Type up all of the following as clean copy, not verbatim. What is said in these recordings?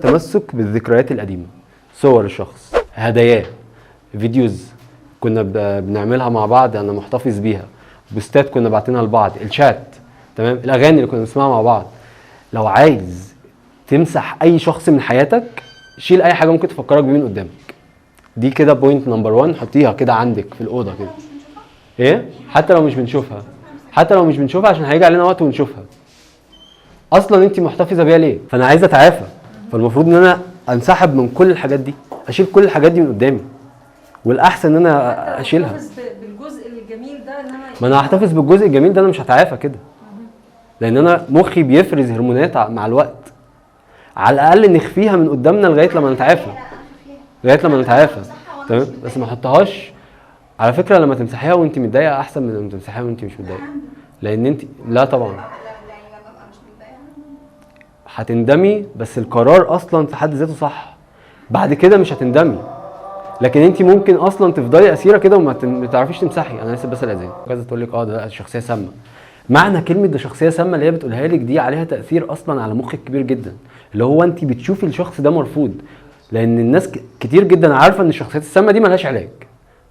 تمسك بالذكريات القديمة، صور الشخص، هداياه، فيديوز كنا بنعملها مع بعض انا محتفظ بيها، بوستات كنا باعتينها لبعض، الشات، تمام، الاغاني اللي كنا بنسمعها مع بعض. لو عايز تمسح اي شخص من حياتك، شيل اي حاجه ممكن تفكرك بيه من قدامك. دي كده بوينت نمبر 1، حطيها كده عندك في الاوضه كده. ايه؟ حتى لو مش بنشوفها، عشان هيجي علينا وقت ونشوفها. اصلا انت محتفظه بيها ليه؟ فانا عايز اتعافى، فالمفروض ان انا انسحب من كل الحاجات دي، اشيل كل الحاجات دي من قدامي، والاحسن ان انا اشيلها. احتفظ بالجزء الجميل ده، انما ما انا هحتفظ بالجزء الجميل ده، انا مش هتعافى كده، لان انا مخي بيفرز هرمونات مع الوقت. على الاقل نخفيها من قدامنا لغايه لما نتعافى، تمام، بس ما احطهاش. على فكره لما تمسحيها وانت متضايقه احسن من لما تمسحيها وانت مش متضايقه، لان انت لا طبعا هتندمي، بس القرار اصلا في حد ذاته صح، بعد كده مش هتندمي. لكن انت ممكن اصلا تفضلي اسيره كده وما تعرفيش تمسحي. انا لسه بس الاذان عايزه تقول لك ده شخصيه سامه. معنى كلمه ده شخصيه سامه اللي هي بتقولها لك دي عليها تاثير اصلا على مخك كبير جدا، اللي هو انت بتشوفي الشخص ده مرفوض، لان الناس كتير جدا عارفه ان الشخصيات السامه دي ملهاش علاج.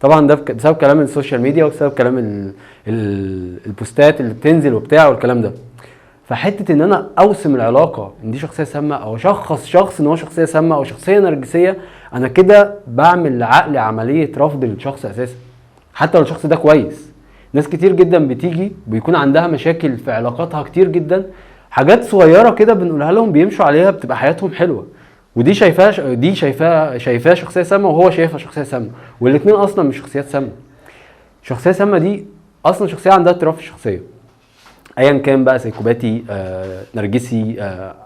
طبعا ده بسبب كلام السوشيال ميديا وبسبب كلام البوستات اللي بتنزل وبتاع والكلام ده. فحته ان انا اوسم العلاقه ان دي شخصيه سامه، او اشخص شخص ان هو شخصيه سامه او شخصيه نرجسيه، انا كده بعمل لعقلي عمليه رفض للشخص اساسا، حتى لو الشخص ده كويس. ناس كتير جدا بتيجي بيكون عندها مشاكل في علاقاتها كتير جدا، حاجات صغيره كده بنقولها لهم بيمشوا عليها بتبقى حياتهم حلوه، ودي شايفاها شخصيه سامه، وهو شايفها شخصيه سامه، والاثنين اصلا مش شخصيات سامه. شخصيه سامه دي اصلا شخصيه عندها اضطراب في الشخصيه، ايا كان بقى سيكوباتي، نرجسي،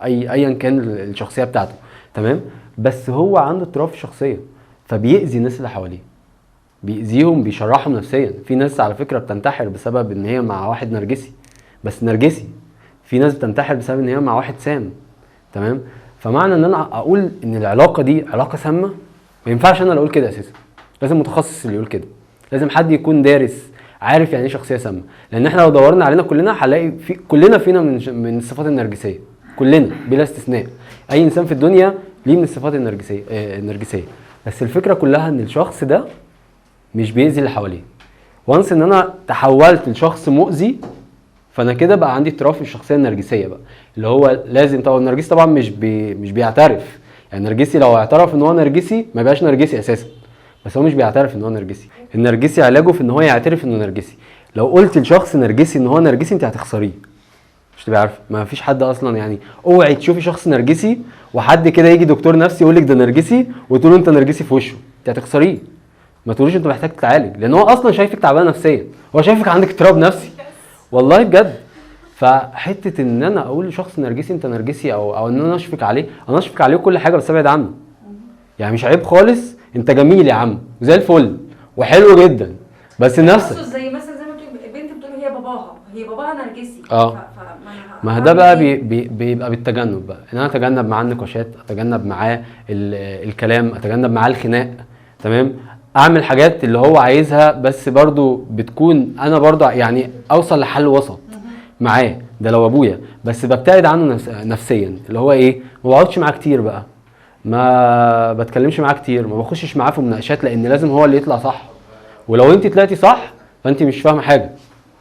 ايا كان الشخصيه بتاعته، تمام، بس هو عنده اضطراب في الشخصيه، فبيأذي الناس اللي حواليه، بيأذيهم، بيشرحهم نفسيا. في ناس على فكره بتنتحر بسبب ان هي مع واحد نرجسي، بس نرجسي. في ناس بتنتحر بسبب ان هي مع واحد سام، تمام. فمعنى ان انا اقول ان العلاقه دي علاقه سامه، ما ينفعش انا اللي اقول كده اساسا، لازم متخصص اللي يقول كده، لازم حد يكون دارس عارف يعني ايه شخصيه سامه. لان احنا لو دورنا علينا كلنا هنلاقي كلنا فينا من الصفات النرجسيه، كلنا بلا استثناء. اي انسان في الدنيا ليه من الصفات النرجسيه. بس الفكره كلها ان الشخص ده مش بيأذي اللي حواليه. وانس ان انا تحولت لشخص مؤذي، فانا كده بقى عندي اضطراب في الشخصيه النرجسيه بقى، اللي هو لازم طبعا النرجسي طبعا مش بيعترف. يعني النرجسي لو اعترف ان هو نرجسي ما يبقاش نرجسي اساسا، بس هو مش بيعترف ان هو نرجسي. النرجسي علاجه في ان هو يعترف انه نرجسي. لو قلت لشخص نرجسي ان هو نرجسي انت هتخسريه، مش تبقى عارف. ما فيش حد اصلا، يعني اوعي تشوفي شخص نرجسي وحد كده يجي دكتور نفسي يقول لك ده نرجسي وتقول له انت نرجسي في وشه، انت هتخسريه. ما تقوليش انت محتاج تتعالج، لان هو اصلا شايفك تعبان نفسيا، هو شايفك عندك اضطراب نفسي والله بجد. فحته ان انا اقول لشخص نرجسي انت نرجسي، او ان انا اشفق عليه كل حاجه، بس ابعد عنه. يعني مش عيب خالص، انت جميل يا عم وزي الفل وحلو جدا، بس نفسك زي ما تقول بنت بتقول هي باباها نرجسي. ما ده بقى بيبقى بالتجنب بقى، ان انا اتجنب معاه النقاشات، اتجنب معاه الكلام، اتجنب معاه الخناق، تمام. اعمل حاجات اللي هو عايزها، بس برضو بتكون انا برضو يعني اوصل لحل وسط معاه. ده لو ابويا، بس ببتعد عنه نفسيا، اللي هو ايه، ما بقعدش معاه كتير بقى، ما بتكلمش معاه كتير، ما بخشش معاه في مناقشات، لان لازم هو اللي يطلع صح. ولو انت طلعتي صح فانت مش فاهمه حاجه،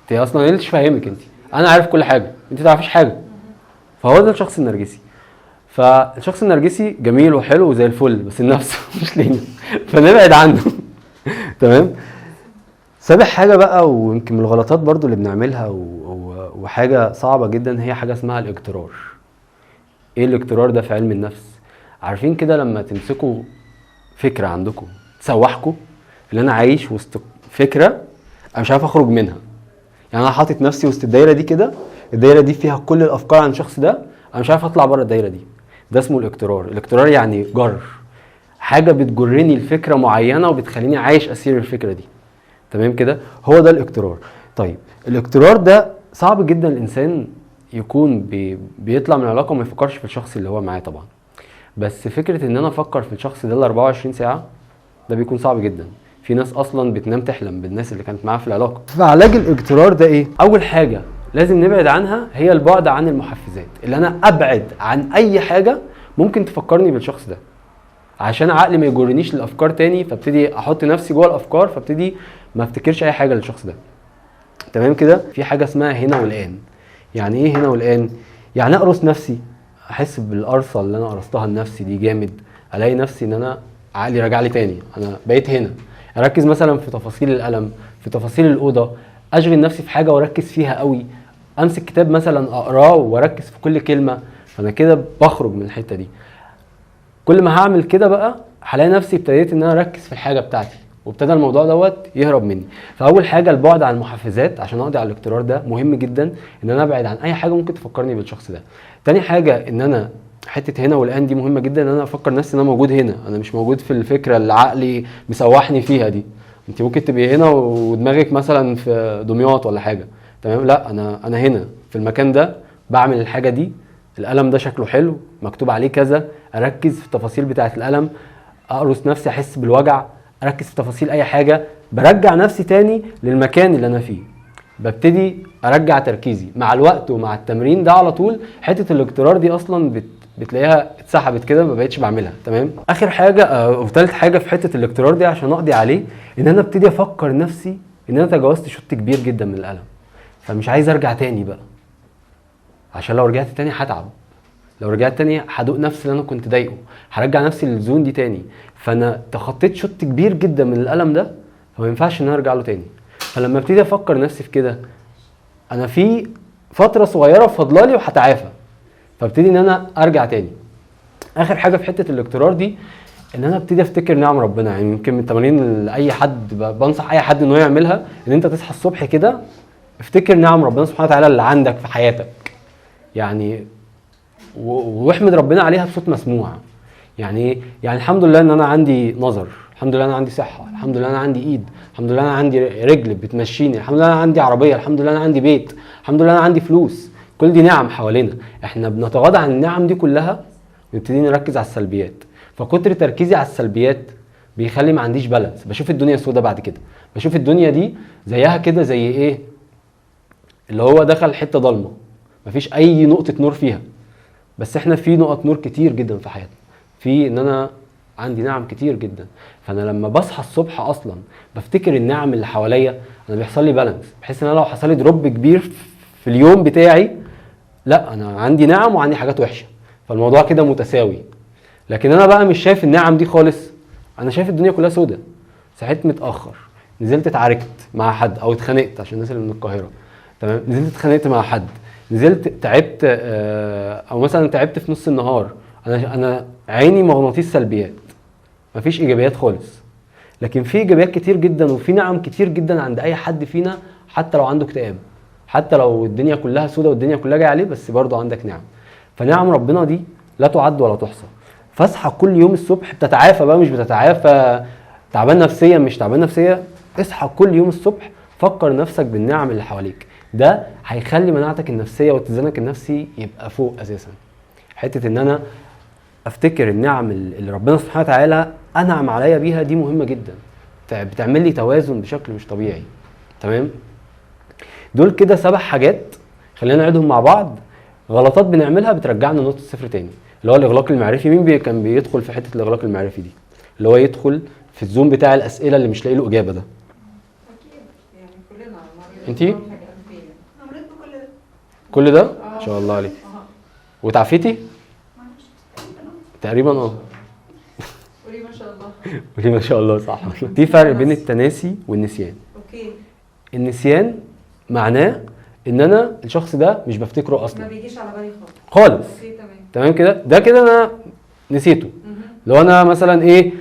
انت اصلا مش فاهمك، انا عارف كل حاجه، انت ما تعرفيش حاجه. فهو ده الشخص النرجسي. فالشخص النرجسي جميل وحلو وزي الفل، بس النفس مش لينا، فنبعد عنه. تمام. سابع حاجه بقى، ويمكن من الغلطات برضو اللي بنعملها وحاجه صعبه جدا، هي حاجه اسمها الاجترار. ايه الاجترار ده في علم النفس؟ عارفين كده لما تمسكوا فكره عندكم تسوحكوا، اللي انا عايش وسط فكره انا مش عارف اخرج منها. يعني انا حاطط نفسي وسط الدايره دي كده، الدايره دي فيها كل الافكار عن الشخص ده، انا مش عارف اطلع بره الدايره دي. ده اسمه الاجترار. الاجترار يعني جر، حاجه بتجرني لفكره معينه وبتخليني عايش اسير الفكره دي، تمام كده. هو ده الاجترار. طيب الاجترار ده صعب جدا الانسان يكون بيطلع من العلاقه وما يفكرش في الشخص اللي هو معاه طبعا، بس فكره ان انا افكر في الشخص ده ال 24 ساعه ده بيكون صعب جدا. في ناس اصلا بتنام تحلم بالناس اللي كانت معاها في العلاقه. فعلاج الاجترار ده ايه؟ اول حاجه لازم نبعد عنها هي البعد عن المحفزات، اللي انا ابعد عن اي حاجه ممكن تفكرني بالشخص ده عشان عقلي ما يجرنيش للافكار تاني، فابتدي احط نفسي جوه الافكار، فابتدي ما افتكرش اي حاجه للشخص ده. تمام كده. في حاجه اسمها هنا والان. يعني ايه هنا والان؟ يعني اقرص نفسي، احس بالقرصه اللي انا قرصتها لنفسي دي جامد، الاقي نفسي ان انا عقلي راجع لي تاني، انا بقيت هنا. اركز مثلا في تفاصيل القلم، في تفاصيل الاوضه، اشغل نفسي في حاجه واركز فيها قوي، امسك كتاب مثلا اقراه واركز في كل كلمه، فانا كده بخرج من الحته دي. كل ما هعمل كده بقى هلاقي نفسي ابتديت ان انا اركز في الحاجه بتاعتي، وابتدى الموضوع دوت يهرب مني. فاول حاجه البعد عن المحفزات عشان اقضي على الاكترار ده مهم جدا، ان انا ابعد عن اي حاجه ممكن تفكرني بالشخص ده. تاني حاجه ان انا حته هنا والان دي مهمه جدا، ان انا افكر نفسي ان انا موجود هنا، انا مش موجود في الفكره اللي عقلي مسوحني فيها دي. انت ممكن تبقي هنا ودماغك مثلا في دمياط ولا حاجه، تمام؟ لا، انا هنا في المكان ده بعمل الحاجه دي، القلم ده شكله حلو مكتوب عليه كذا، اركز في التفاصيل بتاعه القلم، اقرص نفسي احس بالوجع، اركز في تفاصيل اي حاجه، برجع نفسي تاني للمكان اللي انا فيه، ببتدي ارجع تركيزي مع الوقت ومع التمرين ده. على طول حته الاكترار دي اصلا بتلاقيها اتسحبت كده، ما بقتش بعملها. تمام. اخر حاجه او ثالث حاجه في حته الاكترار دي عشان اقضي عليه، ان انا ابتدي افكر نفسي ان انا تجاوزت شوط كبير جدا من القلم، فمش عايز ارجع تاني بقى، عشان لو رجعت تاني هتعب، لو رجعت تاني هدوق نفس اللي انا كنت ضايقه، هرجع نفسي للزون دي تاني. فانا تخطيت شوط كبير جدا من القلم ده، فما ينفعش ان انا ارجع له تاني. فلما ابتدي افكر نفسي في كده، انا في فتره صغيره فاضلالي وهتعافى، فابتدي ان انا ارجع تاني. اخر حاجه في حته الاكترار دي، ان انا ابتدي افتكر نعم ربنا. يعني يمكن من التمارين لاي حد بنصح اي حد انه يعملها، ان انت تصحى الصبح كده افتكر نعم ربنا سبحانه وتعالى اللي عندك في حياتك، يعني واحمد ربنا عليها بصوت مسموع. يعني ايه؟ يعني الحمد لله ان انا عندي نظر، الحمد لله انا عندي صحه، الحمد لله انا عندي ايد، الحمد لله انا عندي رجل بتمشيني، الحمد لله انا عندي عربيه، الحمد لله انا عندي بيت، الحمد لله انا عندي فلوس. كل دي نعم حوالينا، احنا بنتغاضى عن النعم دي كلها ونبتدي نركز على السلبيات. فكتر تركيزي على السلبيات بيخلي ما عنديش بالانس، بشوف الدنيا سودة بعد كده، بشوف الدنيا دي زيها كده زي ايه، اللي هو دخل حته ضلمه مفيش اي نقطه نور فيها. بس احنا في نقط نور كتير جدا في حياتنا، في ان انا عندي نعم كتير جدا. فانا لما بصحى الصبح اصلا بفتكر النعم اللي حواليا، انا بيحصل لي بالانس، بحيث ان انا لو حصل لي دروب كبير في اليوم بتاعي، لا انا عندي نعم وعندي حاجات وحشه، فالموضوع كده متساوي. لكن انا بقى مش شايف النعم دي خالص، انا شايف الدنيا كلها سودة. صحيت متاخر، نزلت اتعاركت مع حد او اتخانقت، عشان الناس اللي من القاهره، تمام، نزلت اتخانقت مع حد، نزلت تعبت، او مثلا تعبت في نص النهار، انا عيني مغناطيس سلبيات، مفيش ايجابيات خالص. لكن في ايجابيات كتير جدا وفي نعم كتير جدا عند اي حد فينا، حتى لو عنده اكتئاب، حتى لو الدنيا كلها سودة والدنيا كلها جايه عليه، بس برضه عندك نعم. فنعم ربنا دي لا تعد ولا تحصى. فاصحى كل يوم الصبح، بتتعافى بقى مش بتتعافى تعبان نفسيا مش تعبان نفسيا، اصحى كل يوم الصبح فكر نفسك بالنعم اللي حواليك، ده هيخلي مناعتك النفسيه واتزانك النفسي يبقى فوق اساسا. حته ان انا افتكر النعم اللي ربنا سبحانه وتعالى انعم عليا بيها دي مهمه جدا، بتعمل لي توازن بشكل مش طبيعي. تمام. دول كده 7 حاجات، خلينا نعيدهم مع بعض. غلطات بنعملها بترجعنا نقطه الصفر تاني، اللي هو الاغلاق المعرفي. مين كان بيدخل في حته الاغلاق المعرفي دي؟ اللي هو يدخل في الزوم بتاع الاسئله اللي مش لاقي له اجابه ده. اكيد يعني كلنا انتي؟ مريت بكل ده. كل ده ان شاء الله عليك. وتعافيتي تقريبا؟ قولي ما شاء الله. قولي ما شاء الله. صح. في فرق بين التناسي والنسيان. اوكي. النسيان معناه ان انا الشخص ده مش بفتكره ما اصلا بيجيش على بالي خالص. اوكي تمام. تمام كده، ده كده انا نسيته. لو انا مثلا ايه،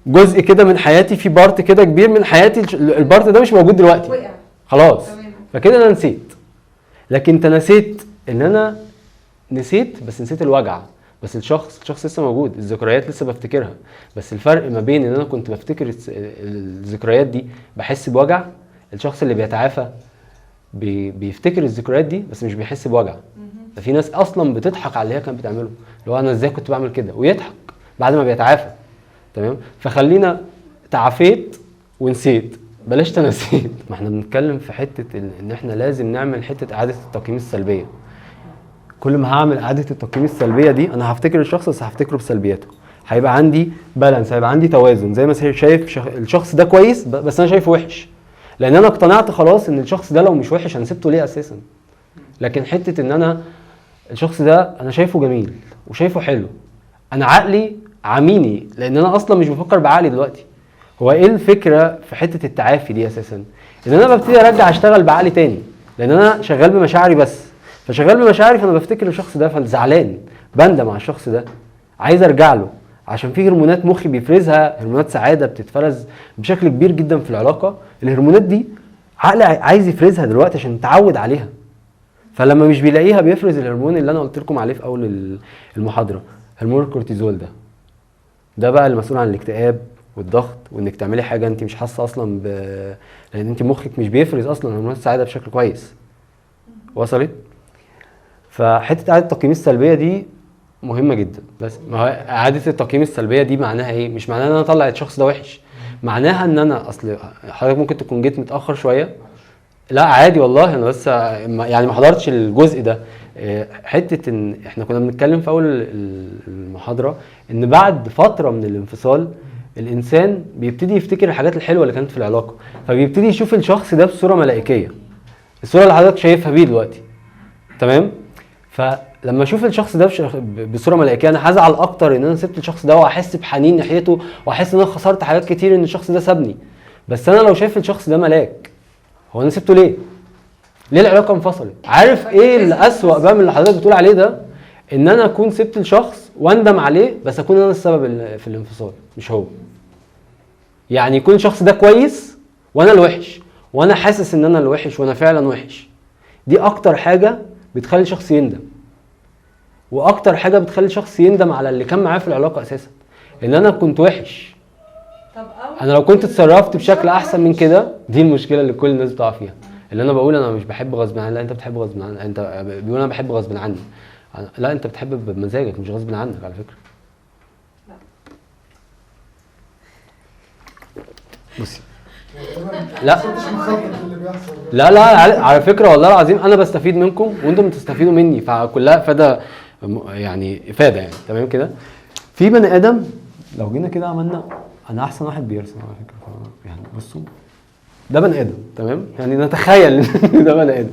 جزء كده من حياتي، في بارت كده كبير من حياتي، البارت ده مش موجود دلوقتي وقع خلاص، تمام. فكده انا نسيت. لكن تنسيت ان انا نسيت، بس نسيت الوجع، بس الشخص لسه موجود، الذكريات لسه بفتكرها. بس الفرق ما بين ان انا كنت بفتكر الذكريات دي بحس بوجع، الشخص اللي بيتعافى بيفتكر الذكريات دي بس مش بيحس بوجع. ففي ناس اصلا بتضحك على اللي هي كانت بتعمله، اللي هو انا ازاي كنت بعمل كده، ويضحك بعد ما بيتعافى. تمام. فخلينا تعافيت ونسيت، بلاش تنسيت. ما احنا بنتكلم في حته ان احنا لازم نعمل حته اعاده التقييم السلبيه. كل ما هعمل اعاده التقييم السلبيه دي انا هفتكر الشخص بس هفتكره بسلبياته. هيبقى عندي بالانس، هيبقى عندي توازن، زي ما شايف الشخص ده كويس بس انا شايفه وحش، لان انا اقتنعت خلاص ان الشخص ده لو مش وحش انا سبته ليه اساسا. لكن حته ان انا الشخص ده انا شايفه جميل وشايفه حلو، انا عقلي عميني لان انا اصلا مش بفكر بعقلي دلوقتي. هو ايه الفكره في حته التعافي دي اساسا؟ ان انا ببتدي ارجع اشتغل بعقلي تاني، لان انا شغال بمشاعري بس. فشغال بمشاعري فانا بفتكر الشخص ده، فانا زعلان بندم على الشخص ده، عايز ارجع له، عشان في هرمونات مخي بيفرزها، هرمونات سعاده بتتفرز بشكل كبير جدا في العلاقه. الهرمونات دي عقلي عايز يفرزها دلوقتي عشان يتعود عليها، فلما مش بيلاقيها بيفرز الهرمون اللي انا قلت لكم عليه في اول المحاضره، هرمون الكورتيزول. ده بقى المسؤول عن الاكتئاب والضغط، وانك تعملي حاجه انت مش حاسه اصلا لان انت مخك مش بيفرز اصلا هرمونات السعاده بشكل كويس. وصلت؟ فحته اعاده التقييم السلبيه دي مهمه جدا. بس ما هو اعاده التقييم السلبيه دي معناها ايه؟ مش معناها ان انا اطلع الشخص ده وحش، معناها ان انا اصل حضرتك ممكن تكون جيت متاخر شويه. لا عادي والله، انا بس يعني ما حضرتش الجزء ده. حته ان احنا كنا بنتكلم في اول المحاضره ان بعد فتره من الانفصال الانسان بيبتدي يفتكر الحاجات الحلوه اللي كانت في العلاقه، فبيبتدي يشوف الشخص ده بصوره ملائكيه، الصوره اللي حضرتك شايفها بيه دلوقتي. تمام؟ فلما اشوف الشخص ده بصوره ملائكيه انا هزعل اكتر ان انا سبت الشخص ده، واحس بحنين ناحيته، واحس ان انا خسرت حاجات كتير ان الشخص ده سابني. بس انا لو شايف الشخص ده ملاك، هو انا سبته ليه؟ ليه العلاقه انفصلت؟ عارف ايه اللي اسوأ بقى من اللي حضرتك بتقول عليه ده؟ ان انا اكون سبت الشخص واندم عليه، بس اكون انا السبب في الانفصال مش هو. يعني يكون الشخص ده كويس وانا الوحش، وانا حاسس ان انا الوحش وانا فعلا وحش. دي اكتر حاجه بتخلي الشخص يندم، واكتر حاجه بتخلي الشخص يندم على اللي كان معاه في العلاقه اساسا، ان انا كنت وحش. انا لو كنت اتصرفت بشكل احسن من كده، دي المشكله اللي كل الناس بتقع فيها. اللي انا بقول انا مش بحب غصب عني، لا انت بتحب غصب عني. انت بيقول انا بحب غصب عني، لا انت بتحب بمزاجك مش غصب عنك على فكره. بصي لا لا لا على فكره والله العظيم انا بستفيد منكم وانتم بتستفيدوا مني، فكلها افاده، يعني افاده يعني. تمام كده؟ في بني ادم لو جينا كده عملنا، انا احسن واحد بيرسم على فكره، يعني بصوا ده بني ادم. تمام؟ يعني نتخيل ان ده بني ادم،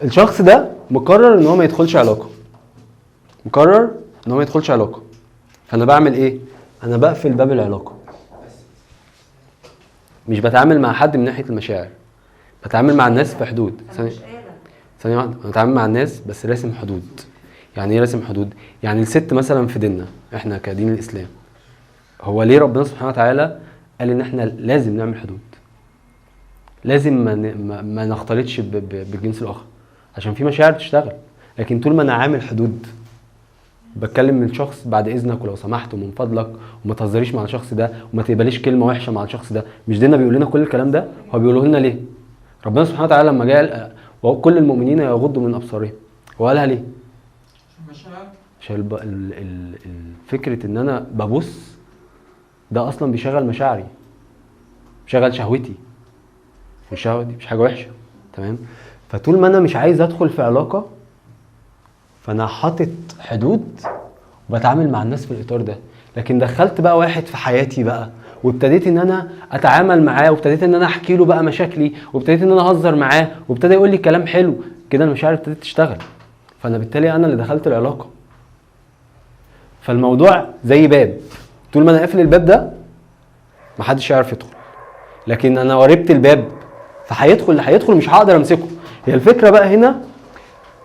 الشخص ده مقرر ان هو ما يدخلش علاقه، مقرر ان هو ما يدخلش علاقه. فانا بعمل ايه؟ انا بقفل باب العلاقه، مش بتعامل مع حد من ناحيه المشاعر، بتعامل مع الناس في حدود. ثانيه واحده، بتعامل مع الناس بس راسم حدود. يعني ايه راسم حدود؟ يعني الست مثلا في ديننا احنا كدين الاسلام، هو ليه ربنا سبحانه وتعالى قال ان احنا لازم نعمل حدود؟ لازم ما نختلطش بالجنس الاخر، عشان في مشاعر بتشتغل. لكن طول ما انا عامل حدود، بتكلم من شخص بعد اذنك ولو سمحت ومن فضلك وما تهزريش مع الشخص ده وما تقبليش كلمه وحشه مع الشخص ده، مش ديننا بيقول لنا كل الكلام ده؟ هو بيقوله لنا ليه؟ ربنا سبحانه وتعالى لما جاء وكل المؤمنين يغضوا من ابصارهم، هو قالها ليه؟ عشان فكره ان انا ببص ده اصلا بيشغل مشاعري، بيشغل شهوتي، والشهوه دي مش حاجه وحشه. تمام؟ فطول ما انا مش عايز ادخل في علاقه، فانا حاطط حدود وبتعامل مع الناس في الاطار ده. لكن دخلت بقى واحد في حياتي بقى، وابتديت ان انا اتعامل معاه، وابتديت ان انا احكي له بقى مشاكلي، وابتديت ان انا اهزر معاه، وابتدى يقول لي كلام حلو كده، المشاعر ابتدت تشتغل، فانا بالتالي انا اللي دخلت العلاقه. فالموضوع زي باب، طول ما انا قافل الباب ده محدش يعرف يدخل. لكن انا قربت الباب، فهيدخل اللي هيدخل مش هقدر امسكه. هي الفكره بقى هنا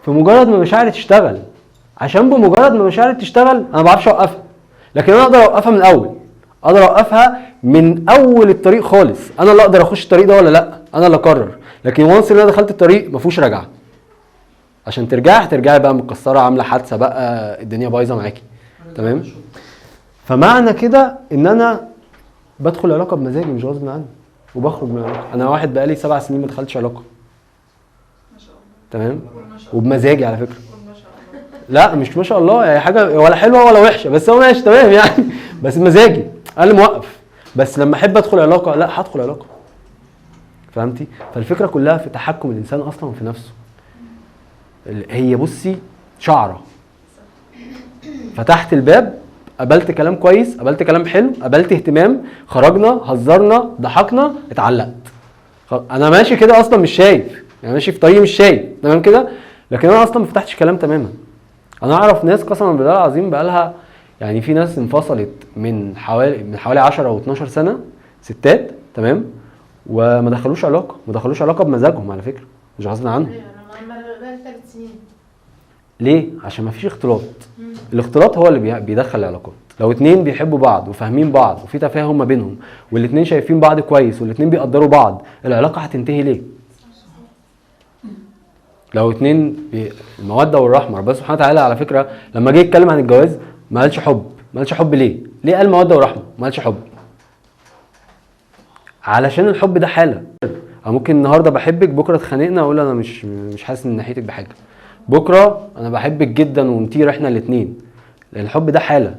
في مجرد ما مشاعري تشتغل، عشان بمجرد ما مشاعري تشتغل انا ما بعرفش اوقفها، لكن انا اقدر اوقفها من الاول، اقدر اوقفها من اول الطريق خالص. انا اللي اقدر اخش الطريق ده ولا لا، انا اللي اقرر. لكن وانس ان انا دخلت الطريق ما فيهوش رجعه، عشان ترجعي بقى متكسره، عامله حادثه بقى، الدنيا بايظه معاكي. تمام؟ فمعنى كده ان انا بدخل علاقه بمزاجي مش غصب عني، وبخرج من العلاقه. انا واحد بقالي 7 سنين ما دخلتش علاقه. تمام؟ وبمزاجي على فكره. لا مش ما شاء الله، يعني حاجه ولا حلوه ولا وحشه، بس هو ماشي تمام يعني، بس مزاجي انا اللي موقف. بس لما احب ادخل علاقه، لا هدخل علاقه. فهمتي؟ فالفكره كلها في تحكم الانسان اصلا في نفسه. هي بصي شعره. فتحت الباب، قبلت كلام كويس، قبلت كلام حلو، قبلت اهتمام، خرجنا، هزرنا، ضحكنا، اتعلقت. انا ماشي كده اصلا مش شايف، يعني ماشي في طريقي مش شايف، تمام كده، لكن انا اصلا ما فتحتش كلام تماما. انا اعرف ناس قسما بالله العظيم بقالها، يعني في ناس انفصلت من حوالي 10 او 12 سنه، ستات، تمام، وما دخلوش علاقه، ما دخلوش علاقه بمزاجهم على فكره، مش غصب عنهم. انا بقى 3 سنين. ليه؟ عشان ما فيش اختلاط. الاختلاط هو اللي بيدخل العلاقات. لو اتنين بيحبوا بعض وفاهمين بعض وفي تفاهم ما بينهم والاتنين شايفين بعض كويس والاتنين بيقدروا بعض، العلاقه هتنتهي ليه؟ لو اتنين الموده والرحمه، ربنا سبحانه وتعالى على فكره لما جه يتكلم عن الجواز ما قالش حب. ما قالش حب ليه؟ ليه قال موده ورحمه؟ ما قالش حب. علشان الحب ده حاله. أنا ممكن النهارده بحبك، بكره اتخانقنا اقول انا مش حاسس من ناحيتك بحاجه. بكره انا بحبك جدا ونطير احنا الاثنين. لان الحب ده حاله.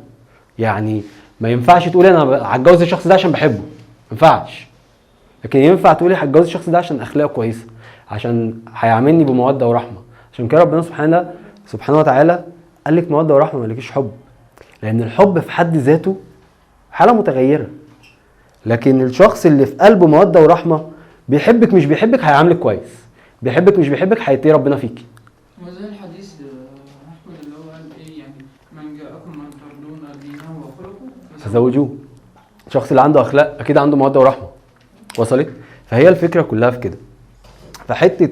يعني ما ينفعش تقولي انا هتجوز الشخص ده عشان بحبه، ما ينفعش. لكن ينفع تقولي هتجوز الشخص ده عشان اخلاقه كويسه، عشان هيعاملني بموده ورحمه. عشان كده ربنا سبحانه وتعالى قال لك موده ورحمه، ما لكيش حب. لان الحب في حد ذاته حاله متغيره. لكن الشخص اللي في قلبه موده ورحمه بيحبك مش بيحبك هيعاملك كويس، بيحبك مش بيحبك هيتقي ربنا فيكي. وزي الحديث احمد اللي هو قال ايه يعني، من جاءكم من ترضون دينه وخلقه فزوجوه. الشخص اللي عنده اخلاق اكيد عنده موده ورحمه. وصلت؟ فهي الفكره كلها في كده. فحته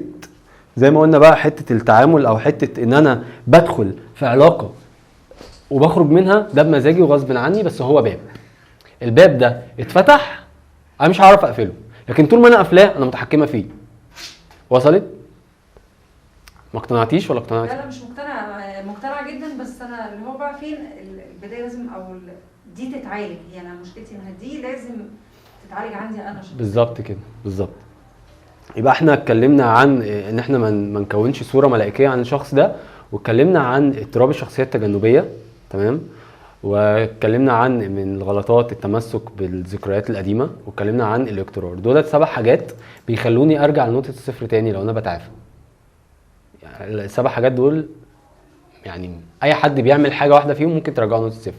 زي ما قلنا بقى، حته التعامل او حته ان انا بدخل في علاقه وبخرج منها ده بمزاجي وغصب عني، بس هو باب. الباب ده اتفتح انا مش هعرف اقفله، لكن طول ما انا قافلاه انا متحكمه فيه. وصلت؟ ما اقتنعتيش ولا اقتنعتي؟ لا مش مقتنعه، مقتنعه جدا، بس انا اللي هو بقى فين البدايه لازم دي تتعالج. يعني انا مشكلتي انها دي لازم تتعالج عندي انا شخصيا. بالظبط كده، بالظبط. يبقى احنا اتكلمنا عن ان احنا ما نكونش صوره ملائكيه عن الشخص ده، واتكلمنا عن اضطراب الشخصيه التجنبيه، تمام، واتكلمنا عن من الغلطات التمسك بالذكريات القديمه، واتكلمنا عن الاقترار. دول 7 حاجات بيخلوني ارجع لنقطه الصفر تاني لو انا بتعافى. يعني ال7 حاجات دول يعني اي حد بيعمل حاجه واحده فيهم ممكن ترجعه لنقطه الصفر.